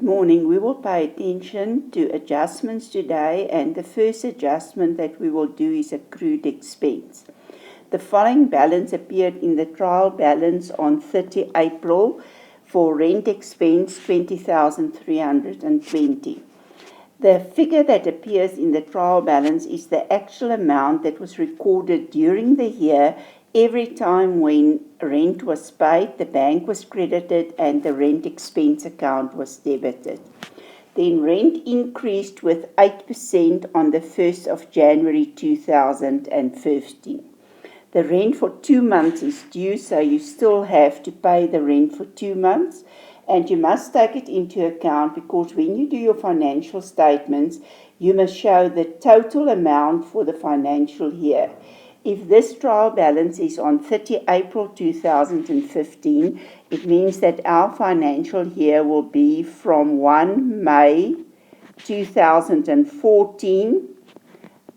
Good morning. We will pay attention to adjustments today, and the first adjustment that we will do is accrued expense. The following balance appeared in the trial balance on 30 April for rent expense 20,320. The figure that appears in the trial balance is the actual amount that was recorded during the year every time when rent was paid, the bank was credited, and the rent expense account was debited. Then rent increased with 8% on the 1st of January 2015. The rent for 2 months is due, so you still have to pay the rent for 2 months. And you must take it into account because when you do your financial statements, you must show the total amount for the financial year. If this trial balance is on 30 April 2015, it means that our financial year will be from 1 May 2014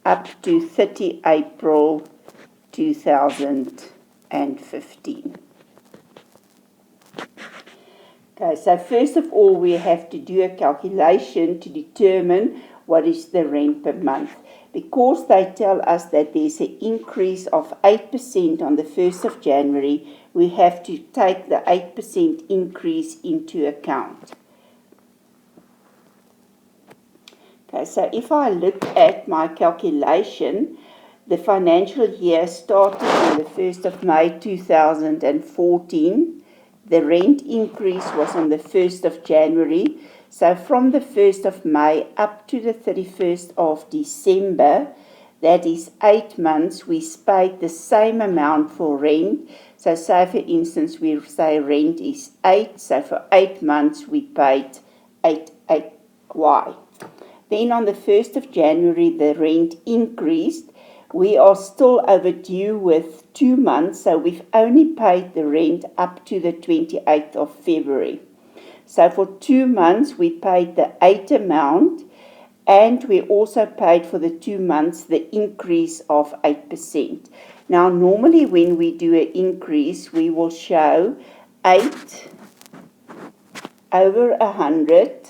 up to 30 April 2015. Okay, so first of all, we have to do a calculation to determine what is the rent per month. Because they tell us that there's an increase of 8% on the 1st of January, we have to take the 8% increase into account. Okay, so if I look at my calculation, the financial year started on the 1st of May 2014. The rent increase was on the 1st of January. So from the 1st of May up to the 31st of December, that is 8 months, we paid the same amount for rent. So say for instance, we say rent is 8, so for 8 months we paid 8Y. Then on the 1st of January, the rent increased. We are still overdue with 2 months, so we've only paid the rent up to the 28th of February. So for 2 months, we paid the 8 amount, and we also paid for the 2 months the increase of 8%. Now, normally when we do an increase, we will show 8 over 100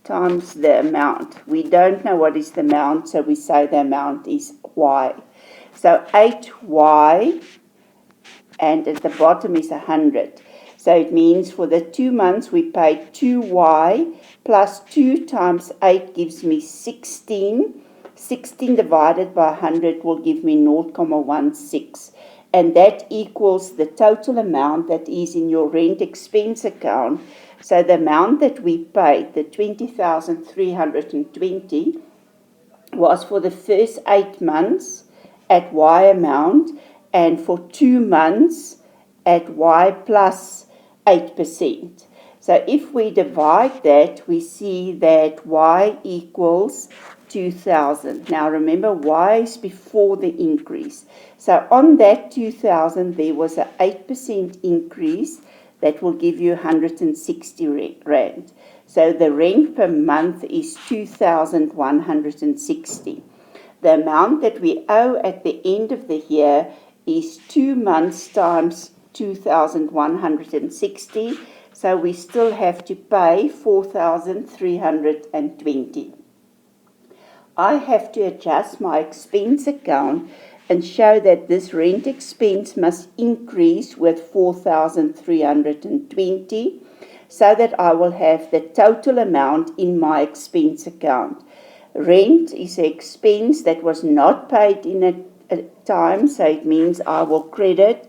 times the amount. We don't know what is the amount, so we say the amount is Y. So 8Y, and at the bottom is 100. So it means for the 2 months we paid 2Y plus 2 times 8 gives me 16. 16 divided by 100 will give me 0.16. And that equals the total amount that is in your rent expense account. So the amount that we paid, the 20,320, was for the first 8 months at Y amount, and for 2 months at Y plus 8%. So if we divide that, we see that Y equals 2,000. Now remember, Y is before the increase. So on that 2,000, there was an 8% increase that will give you 160 rand. So the rent per month is 2,160. The amount that we owe at the end of the year is 2 months times 2,160. So we still have to pay 4,320. I have to adjust my expense account and show that this rent expense must increase with 4,320 so that I will have the total amount in my expense account. Rent is an expense that was not paid in a time, so it means I will credit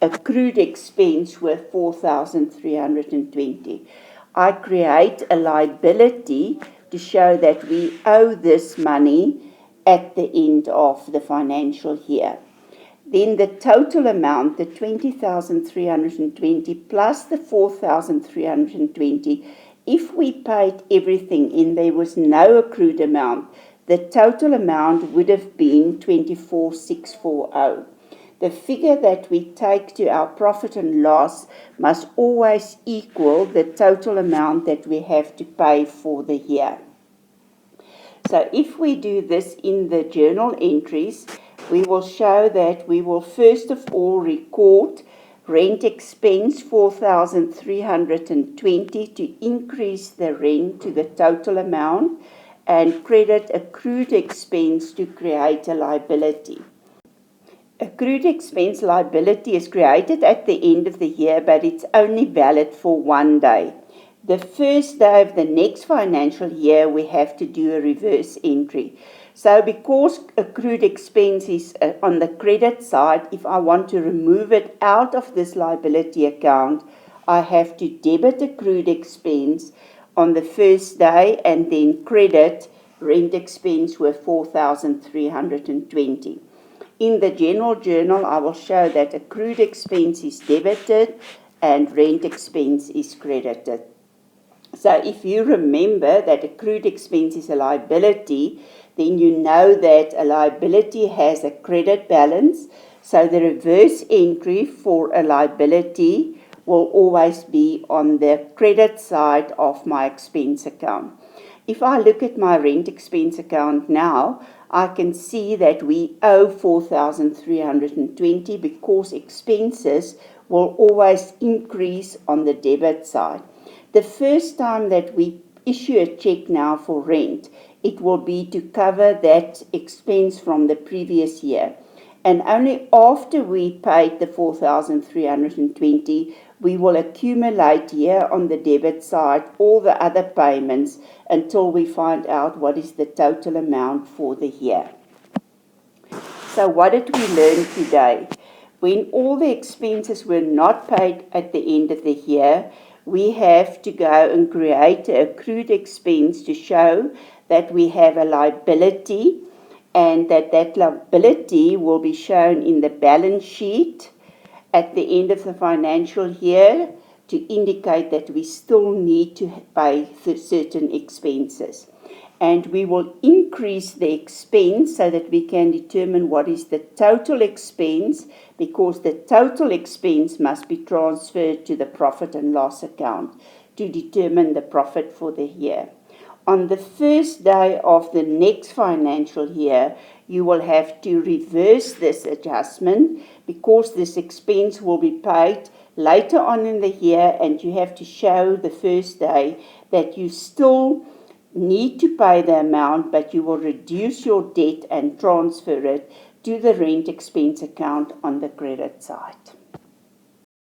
accrued expense with 4,320. I create a liability to show that we owe this money at the end of the financial year. Then the total amount, the 20,320 plus the 4,320, if we paid everything in, there was no accrued amount, the total amount would have been 24,640. The figure that we take to our profit and loss must always equal the total amount that we have to pay for the year. So if we do this in the journal entries, we will show that we will first of all record Rent expense 4,320 to increase the rent to the total amount, and credit accrued expense to create a liability. Accrued expense liability is created at the end of the year, but it's only valid for 1 day. The first day of the next financial year, we have to do a reverse entry. So because accrued expense is on the credit side, if I want to remove it out of this liability account, I have to debit accrued expense on the first day and then credit rent expense with 4,320. In the general journal, I will show that accrued expense is debited and rent expense is credited. So if you remember that accrued expense is a liability, then you know that a liability has a credit balance. So the reverse entry for a liability will always be on the credit side of my expense account. If I look at my rent expense account now, I can see that we owe 4,320 because expenses will always increase on the debit side. The first time that we issue a check now for rent, it will be to cover that expense from the previous year. And only after we paid the 4,320, we will accumulate here on the debit side all the other payments until we find out what is the total amount for the year. So what did we learn today? When all the expenses were not paid at the end of the year, we have to go and create an accrued expense to show that we have a liability, and that liability will be shown in the balance sheet at the end of the financial year to indicate that we still need to pay certain expenses. And we will increase the expense so that we can determine what is the total expense, because the total expense must be transferred to the profit and loss account to determine the profit for the year. On the first day of the next financial year, you will have to reverse this adjustment because this expense will be paid later on in the year, and you have to show the first day that you still need to pay the amount, but you will reduce your debt and transfer it to the rent expense account on the credit side.